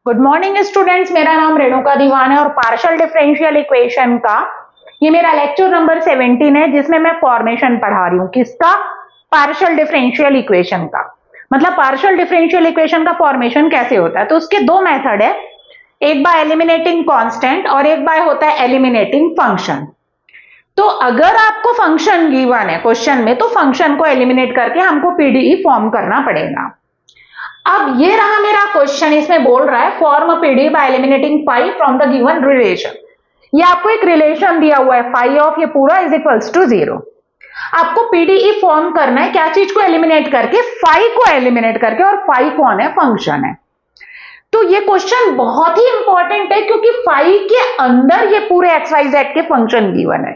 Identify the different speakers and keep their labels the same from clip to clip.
Speaker 1: Good morning students, मेरा नाम रेणुका दीवान है और पार्शियल डिफरेंशियल इक्वेशन का ये मेरा लेक्चर नंबर 17 है, जिसमें मैं फॉर्मेशन पढ़ा रही हूँ। किसका? पार्शियल डिफरेंशियल इक्वेशन का। मतलब पार्शियल डिफरेंशियल इक्वेशन का फॉर्मेशन कैसे होता है। तो उसके दो मेथड है, एक बाय एलिमिनेटिंग कांस्टेंट और एक बाय होता है एलिमिनेटिंग फंक्शन। तो अगर आपको फंक्शन गिवन है क्वेश्चन में, तो फंक्शन को एलिमिनेट करके हमको पीडीई फॉर्म करना पड़ेगा। अब ये रहा मेरा क्वेश्चन, इसमें बोल रहा है form a PDE by eliminating phi from the given relation. ये आपको एक रिलेशन दिया हुआ है, फाई ऑफ ये पूरा इज इक्वल्स टू 0। आपको पीडीई फॉर्म करना है, क्या चीज को एलिमिनेट करके? फाई को एलिमिनेट करके। और फाई कौन है? फंक्शन है। तो ये क्वेश्चन बहुत ही इंपॉर्टेंट है, क्योंकि फाई के अंदर ये पूरे एक्स वाई जेड के फंक्शन गिवन है।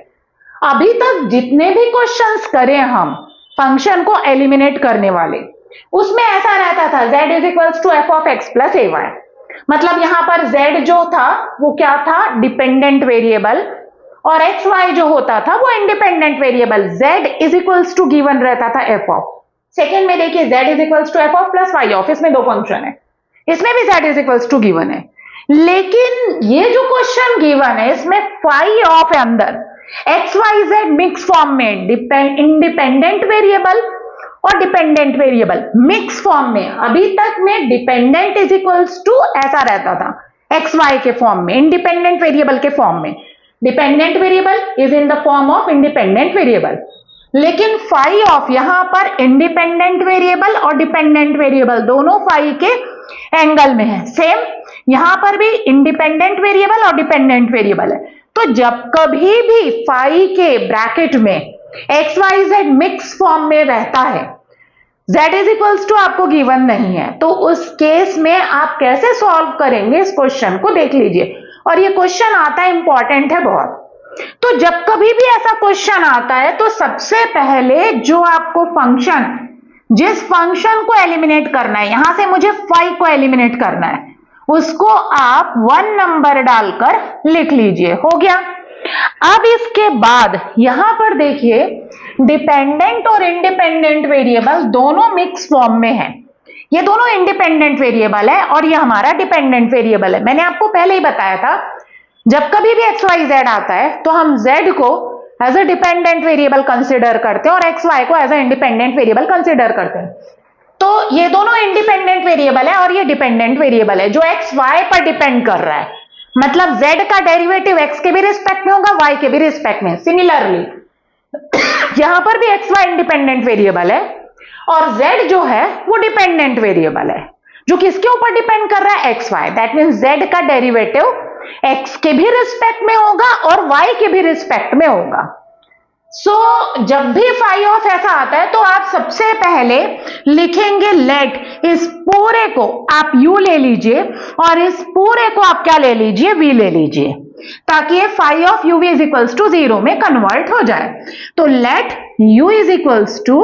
Speaker 1: अभी तक जितने भी क्वेश्चंस करे हम फंक्शन को एलिमिनेट करने वाले, उसमें ऐसा रहता था z is equals to f of x plus a y. मतलब यहां पर z जो था वो क्या था? डिपेंडेंट वेरिएबल, और एक्स वाई जो होता था वो independent variable. z is equals to given रहता था एफ ऑफ। सेकेंड में देखिए z is equals to f of plus y of, इसमें दो फंक्शन है, इसमें भी z is equals to given है। लेकिन ये जो क्वेश्चन गिवन है इसमें फाई ऑफ है अंदर x y z mix form में, इंडिपेंडेंट वेरिएबल और डिपेंडेंट वेरिएबल मिक्स फॉर्म में। अभी तक में डिपेंडेंट इज इक्वल्स टू ऐसा रहता था एक्स वाई के फॉर्म में, इंडिपेंडेंट वेरिएबल के फॉर्म में। Dependent variable is in the form of independent variable. लेकिन फाई ऑफ यहां पर इंडिपेंडेंट वेरिएबल और डिपेंडेंट वेरिएबल दोनों फाई के एंगल में है। सेम यहां पर भी इंडिपेंडेंट वेरिएबल और डिपेंडेंट वेरिएबल है। तो जब कभी भी फाई के ब्रैकेट में x y z mix form में रहता है, z इज इक्वल्स टू आपको गिवन नहीं है, तो उस केस में आप कैसे सॉल्व करेंगे इस क्वेश्चन को देख लीजिए। और ये क्वेश्चन आता है, इंपॉर्टेंट है बहुत। तो जब कभी भी ऐसा क्वेश्चन आता है तो सबसे पहले जो आपको फंक्शन, जिस फंक्शन को एलिमिनेट करना है, यहां से मुझे फाई को एलिमिनेट करना है, उसको आप 1 नंबर डालकर लिख लीजिए। हो गया। अब इसके बाद यहां पर देखिए डिपेंडेंट और इंडिपेंडेंट वेरिएबल दोनों मिक्स फॉर्म में है। ये दोनों इंडिपेंडेंट वेरिएबल है और ये हमारा डिपेंडेंट वेरिएबल है। मैंने आपको पहले ही बताया था, जब कभी भी एक्स वाई जेड आता है तो हम जेड को as a dependent variable consider करते हैं और एक्स वाई को as a independent variable consider करते हैं। तो ये दोनों इंडिपेंडेंट वेरिएबल है और ये डिपेंडेंट वेरिएबल है जो एक्स वाई पर डिपेंड कर रहा है। मतलब z का डेरिवेटिव x के भी रिस्पेक्ट में होगा, y के भी रिस्पेक्ट में। सिमिलरली यहां पर भी एक्स वाई इंडिपेंडेंट वेरिएबल है और z जो है वो डिपेंडेंट वेरिएबल है, जो किसके ऊपर डिपेंड कर रहा है? X y. That means z का डेरिवेटिव x के भी रिस्पेक्ट में होगा और y के भी रिस्पेक्ट में होगा। जब भी फाई ऑफ ऐसा आता है तो आप सबसे पहले लिखेंगे लेट, इस पूरे को आप u ले लीजिए और इस पूरे को आप क्या ले लीजिए? v ले लीजिए, ताकि ये phi of u is equals to 0 में कन्वर्ट हो जाए। तो let u is equals to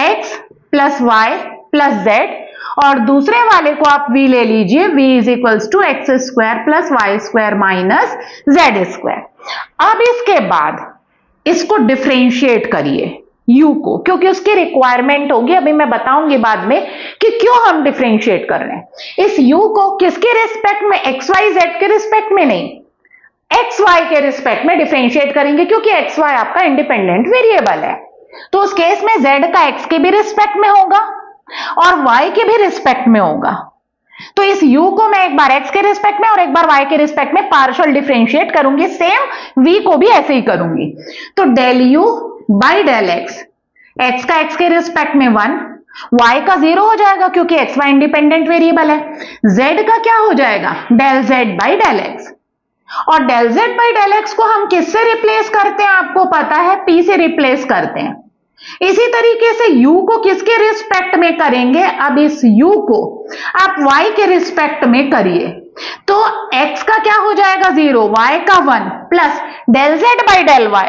Speaker 1: x plus y plus z, और दूसरे वाले को आप v ले लीजिए, v is equals to x square plus y square minus z square. अब इसके बाद इसको डिफरेंशिएट करिए u को, क्योंकि उसकी रिक्वायरमेंट होगी। अभी मैं बताऊंगी बाद में कि क्यों हम डिफरेंशिएट कर रहे हैं। इस u को किसके रिस्पेक्ट में? एक्स वाई जेड के रिस्पेक्ट में नहीं, एक्स वाई के रिस्पेक्ट में डिफरेंशिएट करेंगे, क्योंकि एक्स वाई आपका इंडिपेंडेंट वेरिएबल है। तो उस केस में z का x के भी रिस्पेक्ट में होगा और y के भी रिस्पेक्ट में होगा। तो इस u को मैं एक बार x के रिस्पेक्ट में और एक बार y के रिस्पेक्ट में पार्शियल डिफरेंशिएट करूंगी। सेम v को भी ऐसे ही करूंगी। तो del u by del x, x का x के रिस्पेक्ट में 1, y का 0 हो जाएगा क्योंकि x y इंडिपेंडेंट वेरिएबल है। z का क्या हो जाएगा? Del z by del x, और del z by del x को हम किससे रिप्लेस करते हैं? आपको पता है, p से रिप्लेस करते हैं। इसी तरीके से u को किसके रिस्पेक्ट में करेंगे? अब इस u को आप y के रिस्पेक्ट में करिए, तो x का क्या हो जाएगा? 0, y का 1 plus del z by del y,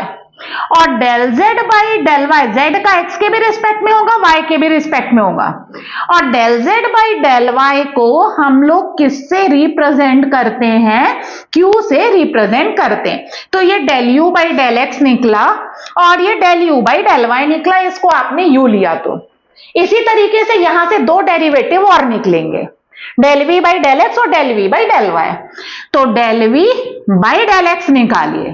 Speaker 1: और del z by del y z का x के भी रिस्पेक्ट में होगा, y के भी रिस्पेक्ट में होगा। और del z by del y को हम लोग किससे रिप्रेजेंट करते हैं? q से रिप्रेजेंट करते हैं। तो ये del u by del x निकला और ये del u by del y निकला, इसको आपने u लिया। तो इसी तरीके से यहां से दो डेरिवेटिव और निकलेंगे। Del v by del x और del v by del y. तो del v by del x निकालिए,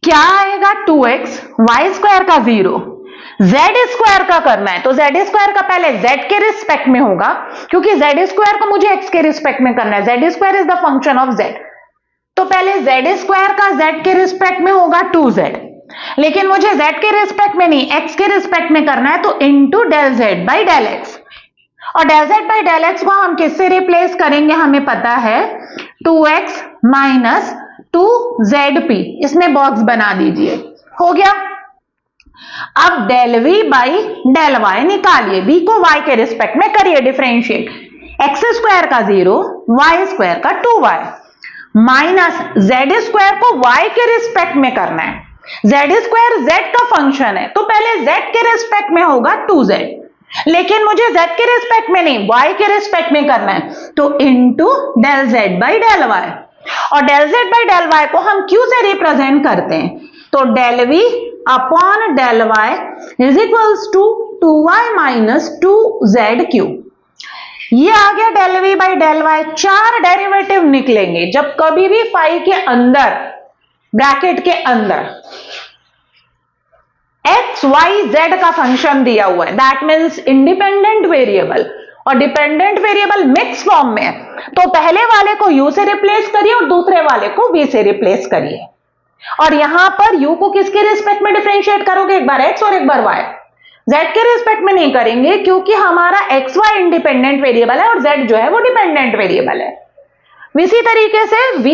Speaker 1: क्या आएगा 2x, वाई स्क्वायर का 0, जेड स्क्वायर का करना है तो जेड स्क्वायर का पहले जेड के रिस्पेक्ट में होगा, क्योंकि जेड स्क्वायर को मुझे एक्स के रिस्पेक्ट में करना है, Z square is the function of Z. तो पहले जेड स्क्वायर का जेड के रिस्पेक्ट में होगा 2z, लेकिन मुझे जेड के रिस्पेक्ट में नहीं एक्स के रिस्पेक्ट में करना है, तो into del z by del x. और del z by del x को हम किससे रिप्लेस करेंगे, हमें पता है 2x माइनस 2zp, इसमें बॉक्स बना दीजिए, हो गया। अब del v by del y निकालिए, v को y के रिस्पेक्ट में करिए डिफरेंशिएट, एक्स स्क्वायर का 0, वाई स्क्वायर का 2y माइनस जेड स्क्वायर को y के रिस्पेक्ट में करना है, जेड स्क्वायर z का फंक्शन है तो पहले z के रिस्पेक्ट में होगा 2z, लेकिन मुझे z के रिस्पेक्ट में नहीं y के रिस्पेक्ट में करना है, तो into del z by del y. और del z by del y को हम q से रिप्रेजेंट करते हैं, तो del v upon del y is equals to 2y minus 2zq। ये आ गया del v by del y. चार डेरिवेटिव निकलेंगे जब कभी भी फाई के अंदर, ब्रैकेट के अंदर एक्स वाई जेड का फंक्शन दिया हुआ है, दैट मीन्स इंडिपेंडेंट वेरिएबल और डिपेंडेंट वेरिएबल मिक्स फॉर्म में है, तो पहले वाले को u से रिप्लेस करिए और दूसरे वाले को v से रिप्लेस करिए। और यहां पर u को किसके रिस्पेक्ट में डिफरेंशिएट करोगे, एक बार x और एक बार y। z के रिस्पेक्ट में नहीं करेंगे क्योंकि हमारा एक्स वाई इंडिपेंडेंट वेरिएबल है और z जो है वो डिपेंडेंट वेरिएबल है। इसी तरीके से v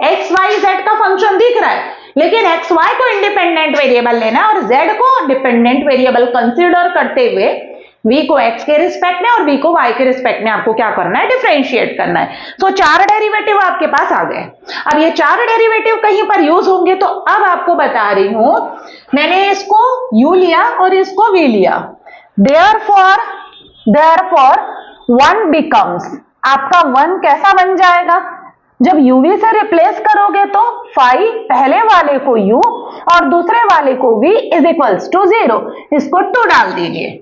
Speaker 1: x y z का फंक्शन दिख रहा है, लेकिन एक्स वाई को इंडिपेंडेंट वेरिएबल लेना है और z को डिपेंडेंट वेरिएबल कंसीडर करते हुए v को x के रिस्पेक्ट में और v को y के रिस्पेक्ट में आपको क्या करना है, डिफरेंशिएट करना है। तो चार डेरिवेटिव आपके पास आ गए। अब ये चार डेरिवेटिव कहीं पर यूज होंगे, तो अब आपको बता रही हूं, मैंने इसको u लिया और इसको v लिया, देयरफॉर 1 बिकम्स, आपका 1 कैसा बन जाएगा, जब uv से रिप्लेस करोगे तो फाई पहले वाले को u और दूसरे वाले को v इज इक्वल्स टू 0, इसको 2 डाल दीजिए।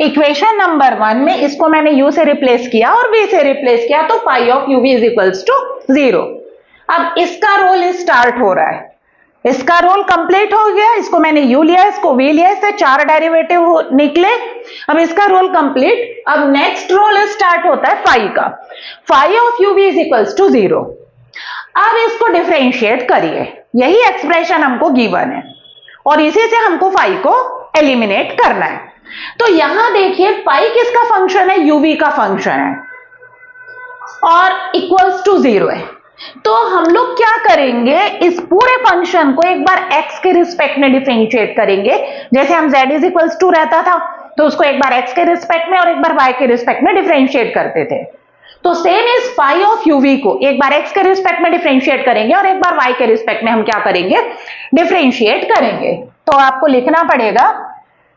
Speaker 1: इक्वेशन नंबर 1 में इसको मैंने u से रिप्लेस किया और v से रिप्लेस किया, तो phi of uv is equals to 0। अब इसका रोल स्टार्ट हो रहा है, इसका रोल कंप्लीट हो गया, इसको मैंने u लिया, इसको v लिया, इससे चार डेरिवेटिव निकले, अब इसका रोल कंप्लीट। अब नेक्स्ट रोल स्टार्ट होता है फाई का, phi of uv is equals to 0। अब इसको डिफरेंशिएट करिए, यही एक्सप्रेशन हमको गिवन है और इसी से हमको फाई को एलिमिनेट करना है। तो यहां देखिए फाई किसका फंक्शन है, uv का फंक्शन है और इक्वल्स टू 0 है। तो हम लोग क्या करेंगे, इस पूरे फंक्शन को एक बार x के रिस्पेक्ट में डिफरेंशिएट करेंगे, जैसे हम z इज इक्वल्स टू रहता था तो उसको एक बार x के रिस्पेक्ट में और एक बार y के रिस्पेक्ट में डिफरेंशिएट करते थे। तो same is phi of uv को एक बार x के रिस्पेक्ट में डिफरेंशिएट करेंगे और एक बार y के रिस्पेक्ट में हम क्या करेंगे, डिफरेंशिएट करेंगे। तो आपको लिखना पड़ेगा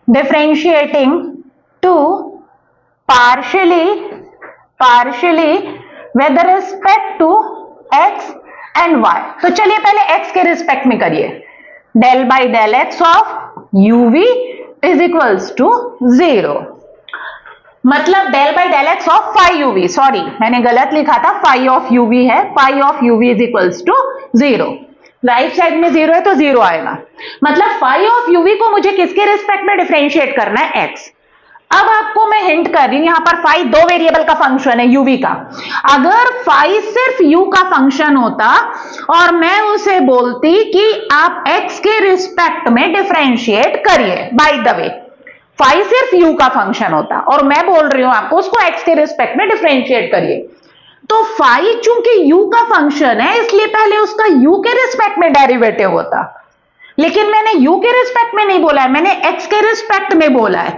Speaker 1: differentiating to partially with respect to x and y। तो चलिए पहले x के रिस्पेक्ट में करिए, del by del x of uv is equals to 0, मतलब del by del x of phi uv, sorry मैंने गलत लिखा था, फाई ऑफ uv है, phi of uv is equals to 0, right side में 0 है तो 0 आएगा, मतलब फाई ऑफ uv को मुझे किसके रिस्पेक्ट में डिफरेंशिएट करना है, x। अब आपको मैं हिंट कर रही हूं, यहां पर फाई दो वेरिएबल का फंक्शन है uv का, अगर फाई सिर्फ u का फंक्शन होता और मैं उसे बोलती कि आप x के रिस्पेक्ट में डिफरेंशिएट करिए, बाय द वे फाई सिर्फ u का फंक्शन होता और मैं बोल रही हूं आपको उसको x के रिस्पेक्ट में डिफरेंशिएट करिए, तो फाई चूंकि u का फंक्शन है इसलिए पहले उसका u के रिस्पेक्ट में डेरिवेटिव होता, लेकिन मैंने u के रिस्पेक्ट में नहीं बोला है, मैंने x के रिस्पेक्ट में बोला है,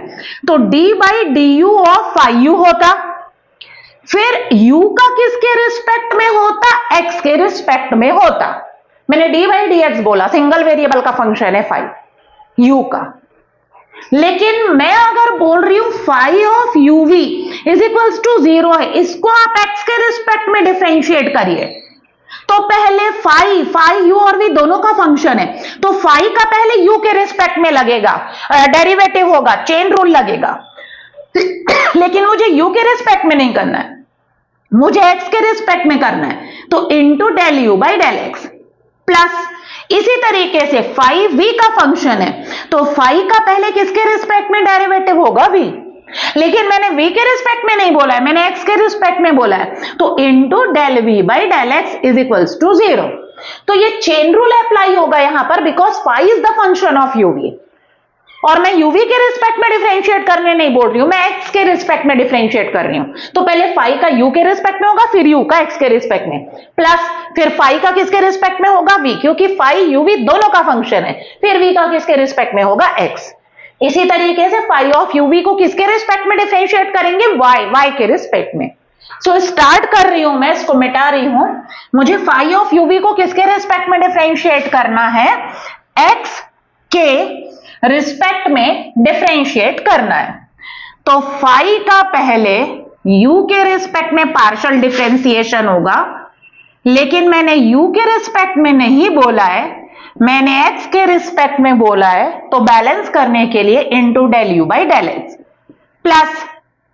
Speaker 1: तो d by d u of phi u होता, फिर u का किसके रिस्पेक्ट में होता, x के रिस्पेक्ट में होता, मैंने d बाई डी एक्स बोला, सिंगल वेरिएबल का फंक्शन है फाई u का, लेकिन मैं अगर बोल रही हूं phi of uv is equals to 0 है, इसको आप x के रिस्पेक्ट में डिफरेंशिएट करिए, तो पहले फाई u और v दोनों का फंक्शन है, तो फाई का पहले u के रिस्पेक्ट में लगेगा, डेरिवेटिव होगा, चेन रूल लगेगा, लेकिन मुझे u के रिस्पेक्ट में नहीं करना है, मुझे x के रिस्पेक्ट में करना है, तो into del u by del x plus इसी तरीके से फाई v का फंक्शन है, तो फाई का पहले किसके रिस्पेक्ट में डेरिवेटिव होगा v, लेकिन मैंने v के रिस्पेक्ट में नहीं बोला है, मैंने x के रिस्पेक्ट में बोला है, तो into del v by del x is equals to 0। तो ये चेन रूल अप्लाई होगा यहां पर, because phi is the function of uv, और मैं uv के रिस्पेक्ट में डिफरेंशिएट करने नहीं बोल रही हूं, मैं x के रिस्पेक्ट में डिफरेंशिएट कर रही हूं। तो पहले फाई का u के रिस्पेक्ट में होगा, फिर u का x के रिस्पेक्ट में, प्लस फिर फाई का किसके रिस्पेक्ट में होगा v, क्योंकि फाई uv दोनों का फंक्शन है, फिर v का किसके रिस्पेक्ट में होगा x। इसी तरीके से फाई ऑफ uv को किसके रिस्पेक्ट में डिफरेंशिएट करेंगे, y के रिस्पेक्ट में। सो स्टार्ट कर रही हूं मैं, इसको मिटा रही हूं, मुझे फाई ऑफ uv को किसके रिस्पेक्ट में डिफरेंशिएट करना है, x के रिस्पेक्ट में डिफरेंशिएट करना है। तो फाई का पहले u के रिस्पेक्ट में पार्शियल डिफरेंशिएशन होगा, लेकिन मैंने u के रिस्पेक्ट में नहीं बोला है, मैंने x के रिस्पेक्ट में बोला है, तो बैलेंस करने के लिए into del u by del x plus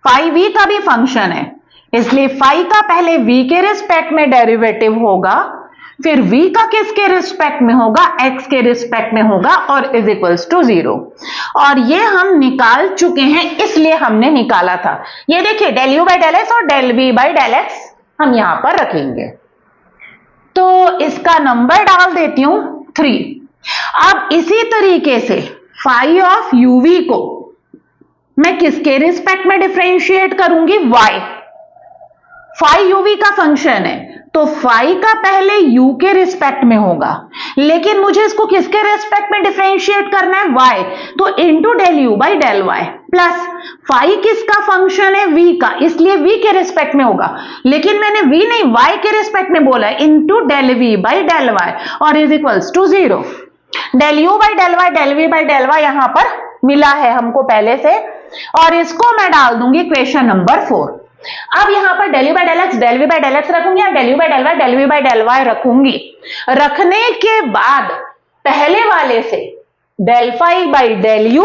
Speaker 1: phi v का भी फंक्शन है, इसलिए फाई का पहले v के रिस्पेक्ट में डेरिवेटिव होगा, फिर v का किसके रिस्पेक्ट में होगा, x के रिस्पेक्ट में होगा, और इज इक्वल्स टू 0। और ये हम निकाल चुके हैं, इसलिए हमने निकाला था। ये देखिए del u by del x और del v by del x हम यहां पर रखेंगे, तो इसका नंबर डाल देती हूं 3। अब इसी तरीके से फाई ऑफ uv को मैं किसके रिस्पेक्ट में डिफरेंशिएट करूंगी, y, फाई uv का फंक्शन है, तो फाई का पहले u के रिस्पेक्ट में होगा, लेकिन मुझे इसको किसके रिस्पेक्ट में डिफरेंशिएट करना है, y, तो into del u by del y plus phi किसका फंक्शन है, v का, इसलिए v के रिस्पेक्ट में होगा, लेकिन मैंने v नहीं y के रिस्पेक्ट में बोला है, into del v by del y और is equals to 0। Del u by del y, del v by del y यहां पर मिला है हमको पहले से, और इसको मैं डाल दूंगी इक्वेशन नंबर 4। अब यहां पर del u by del x, del v by del x रखूंगी, या del u by del y, del v by del y रखूंगी। रखने के बाद पहले वाले से del phi by del u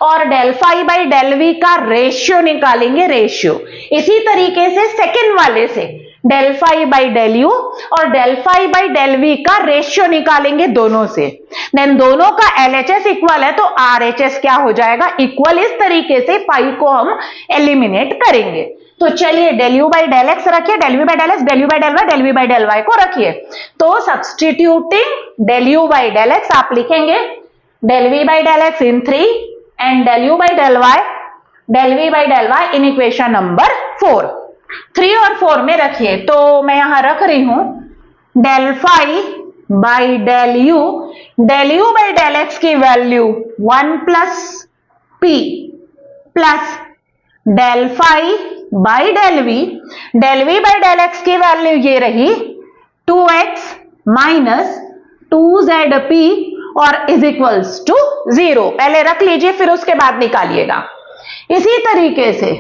Speaker 1: और del phi by del v का रेशियो निकालेंगे, रेशियो। इसी तरीके से सेकेंड वाले से del phi by del u और del phi by del v का रेशियो निकालेंगे दोनों से। देन दोनों का एलएचएस इक्वल है, तो आरएचएस क्या हो जाएगा, इक्वल। इस तरीके से फाई को हम एलिमिनेट करेंगे। तो चलिए del u by del x रखिए, del v by del x, del u by del y, del v by del y को रखिए। तो substituting del u by del x आप लिखेंगे del v by del x in 3 and del u by del y, del v by del y in equation number 4। 3 और 4 में रखिए, तो मैं यहां रख रही हूं del phi by del u by del x की value 1 plus p plus del phi by del v by del x की वैल्यू ये रही 2x माइनस 2zp और इज इक्वल्स टू 0। पहले रख लीजिए, फिर उसके बाद निकालिएगा। इसी तरीके से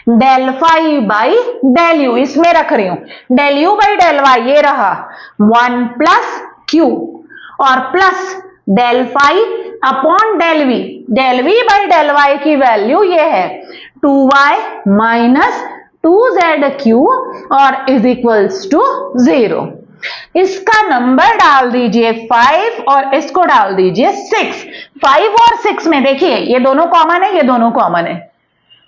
Speaker 1: del phi by del u इसमें रख रही हूं, del u by del y ये रहा 1 प्लस क्यू और plus del phi upon del v by del y की वैल्यू ये है 2y माइनस 2zq और इज इक्वल्स टू 0। इसका नंबर डाल दीजिए 5 और इसको डाल दीजिए 6। 5 और 6 में देखिए ये दोनों कॉमन है, ये दोनों कॉमन है,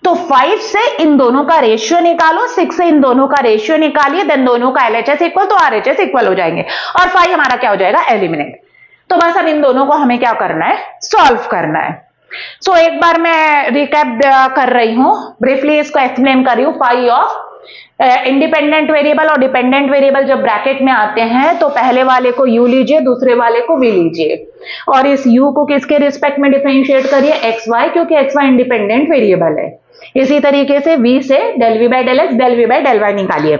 Speaker 1: तो 5 से इन दोनों का रेशियो निकालो, 6 से इन दोनों का रेशियो निकालिए, देन दोनों का एलएचएस इक्वल, तो आरएचएस इक्वल हो जाएंगे और 5 हमारा क्या हो जाएगा, एलिमिनेट। तो बस अब इन दोनों को हमें क्या करना है, सॉल्व करना है। सो एक बार मैं रिकैप कर रही हूं, ब्रीफली इसको एक्सप्लेन कर रही हूं। फाई ऑफ इंडिपेंडेंट वेरिएबल और डिपेंडेंट वेरिएबल जब ब्रैकेट में आते हैं तो पहले वाले को u लीजिए, दूसरे वाले को v लीजिए और इस u को किसके रिस्पेक्ट में डिफरेंशिएट करिए, xy, क्योंकि xy इंडिपेंडेंट वेरिएबल है। इसी तरीके से v से del v by del x, del v by del y निकालिए।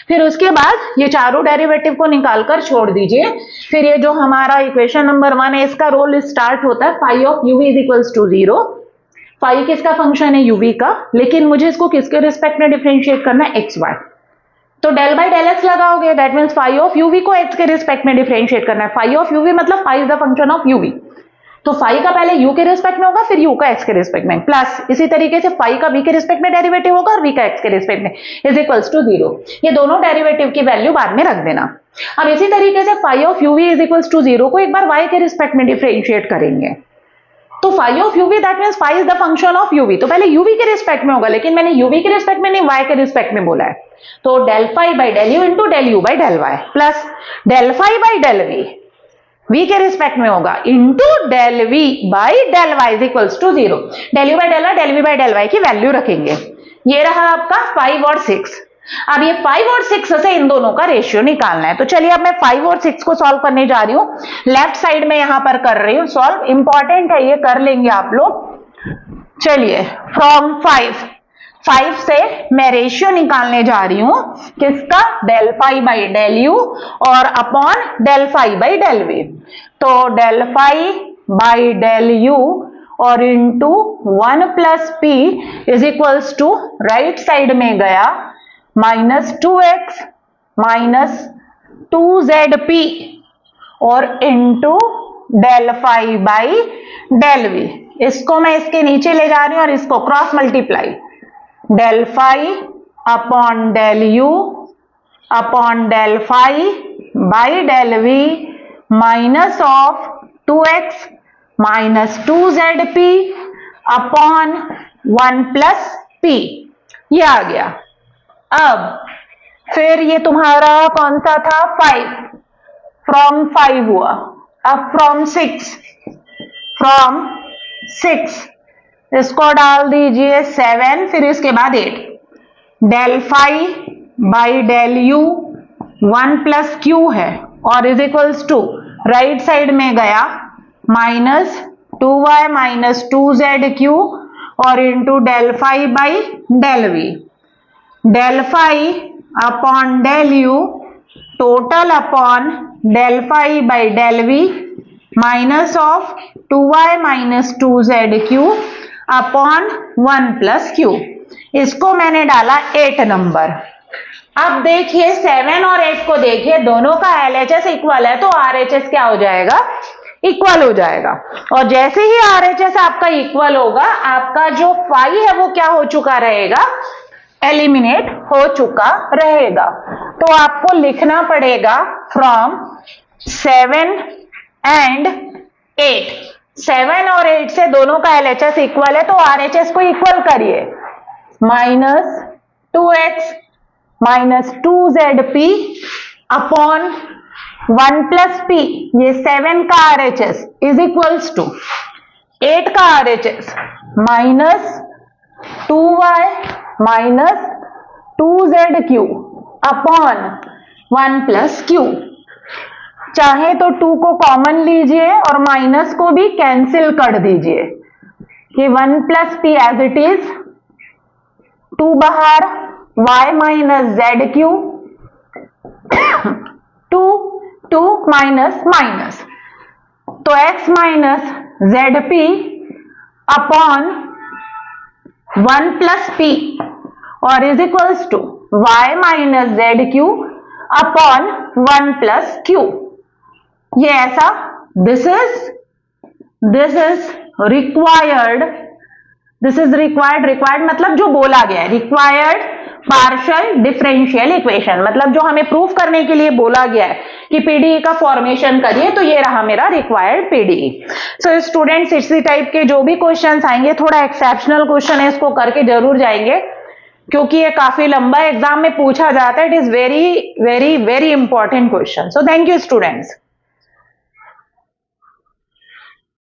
Speaker 1: फिर उसके बाद ये चारों डेरिवेटिव को निकालकर छोड़ दीजिए। फिर ये जो हमारा इक्वेशन नंबर 1 है इसका रोल स्टार्ट होता है phi of uv is equals to 0। Phi किसका फंक्शन है, uv का, लेकिन मुझे इसको किसके रिस्पेक्ट में डिफरेंशिएट करना है, xy। तो डेल बाई डेल एक्स लगाओगे, that means phi of uv को x के रिस्पेक्ट में डिफरेंशिएट करना है। फाई ऑफ uv मतलब phi is the function of uv। तो फाई का पहले u के रिस्पेक्ट में होगा, फिर u का x के रिस्पेक्ट में, प्लस इसी तरीके से फाई का v के रिस्पेक्ट में डेरिवेटिव होगा और v का x के रिस्पेक्ट में, इज इक्वल्स टू 0। ये दोनों डेरिवेटिव की वैल्यू बाद में रख देना। अब इसी तरीके से phi of uv is equals to 0 को एक बार y के रिस्पेक्ट में डिफरेंशिएट करेंगे। तो phi of uv that means phi is the function of uv, तो पहले uv के रिस्पेक्ट में होगा, लेकिन मैंने uv के रिस्पेक्ट में नहीं y के रिस्पेक्ट में बोला है। तो del phi by del u into del u by del y plus del phi by del v, v के रिस्पेक्ट में होगा, into del v by del y is equals to 0। Del u by del y, del v by del y की value रखेंगे। ये रहा आपका 5 और 6। अब ये 5 और 6 से इन दोनों का रेशियो निकालना है। तो चलिए अब मैं 5 और 6 को सॉल्व करने जा रही हूं, लेफ्ट साइड में यहां पर कर रही हूं सॉल्व, इंपॉर्टेंट है ये, कर लेंगे आप लोग। चलिए फ्रॉम 5 से मैं रेशियो निकालने जा रही हूं, किसका, del phi by del u और upon del phi by del v. तो del phi by del u और into 1 plus p is equals to right side में गया -2x माइनस 2zp और into del phi by del v. इसको मैं इसके नीचे ले जा रही हूं और इसको cross multiply, del phi upon del u upon del phi by del v minus of 2x minus 2zp upon 1 plus p, ये आ गया। अब फिर ये तुम्हारा कौन सा था, 5, फ्रॉम 5 हुआ। अब फ्रॉम 6 इसको डाल दीजिए 7, फिर इसके बाद 8, del phi by del u 1 plus q है और is equals to right side में गया -2y माइनस 2zq और into del phi by del v, del phi upon del u total upon del phi by del v minus of 2y minus 2zq upon 1 plus q। इसको मैंने डाला 8 number. अब देखिए 7 और 8 को देखिए, दोनों का LHS इक्वल है, तो RHS क्या हो जाएगा, इक्वल हो जाएगा। और जैसे ही RHS आपका इक्वल होगा, आपका जो फाई है वो क्या हो चुका रहेगा, एलिमिनेट हो चुका रहेगा। तो आपको लिखना पड़ेगा फ्रॉम 7 एंड 8, 7 और 8 से दोनों का LHS इक्वल है, तो RHS को इक्वल करिए, -2x minus 2zp upon 1 plus p, ये 7 का RHS इज इक्वल्स टू 8 का RHS -2y minus 2zq upon 1 plus q। चाहे तो 2 को कॉमन लीजिए और माइनस को भी कैंसिल कर दीजिए, ये 1 plus p as it is, 2 बाहर, y minus zq, 2 minus minus, तो x minus zp upon 1 plus p और is equals to y minus zq upon 1 plus q। ये ऐसा, दिस इज रिक्वायर्ड, रिक्वायर्ड मतलब जो बोला गया है, रिक्वायर्ड पार्शियल डिफरेंशियल इक्वेशन, मतलब जो हमें प्रूफ करने के लिए बोला गया है कि पीडीई का फॉर्मेशन करिए, तो ये रहा मेरा रिक्वायर्ड पीडीई। सो स्टूडेंट्स, इसी टाइप के जो भी क्वेश्चंस आएंगे, थोड़ा एक्सेप्शनल क्वेश्चन है, इसको करके जरूर जाएंगे, क्योंकि ये काफी लंबा एग्जाम में पूछा जाता है। It is very very very important question. So thank you students.